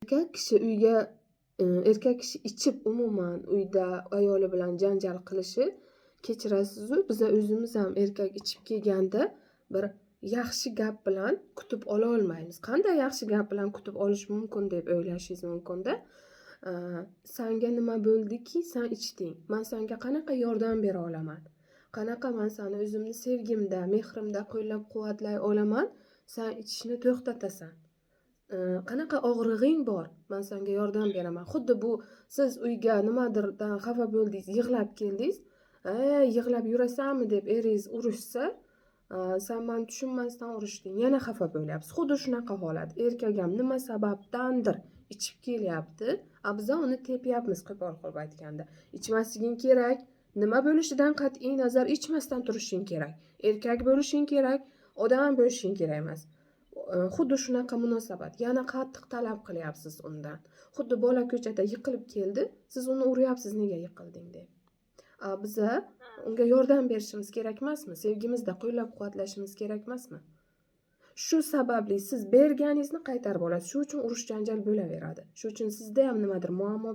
Erkak kishi uyga erkak kishi ichib umuman uyda ayoli bilan janjal qilishi, kechirasizu, biza o'zimiz ham erkak ichib kelganda bir yaxshi gap bilan kutib ola olmaymiz. Qanday yaxshi gap bilan kutib olish mumkin deb o'ylashingiz mumkinda. Sanga nima bo'ldiki, sen ichding? Men senga qanaqa yordam bera olaman? Qanaqa men seni o'zimni sevgimda, mehrimda qo'llab-quvvatlay olaman? Sen ichishni to'xtatasan. Qanaqa og'rig'ing bor, men senga yordam beraman. Xuddi bu siz uyga nimadirdan xafa bo'ldingiz, yig'lab keldingiz. Yig'lab yurasanmi deb eringiz urushsa, sen meni tushunmasdan urishding, yana xafa bo'lyapsiz. Xuddi shunaqa holat. Erkak ham nima sababdandir ichib kelyapti, biza uni tepyapmiz, qo'pol qilib aytganda. Ichmasliging kerak. Nima bo'lishidan qat'iy nazar ichmasdan turishing kerak. Erkak bo'lishing kerak, odam bo'lishing kerak emas. Xuddi shunaqa munosabat. Yana qattiq talab qilyapsiz undan. Xuddi bola ko'chada yiqilib keldi, siz uni uryapsiz, nega yiqilding deb. Biza unga yordam berishimiz kerak emasmi? Sevgimizda qo'llab-quvvatlashimiz kerak emasmi? Shu sababli siz berganingizni qaytarib olasiz. Shu uchun urush janjal bo'laveradi. Shu uchun sizda ham nimadir muammo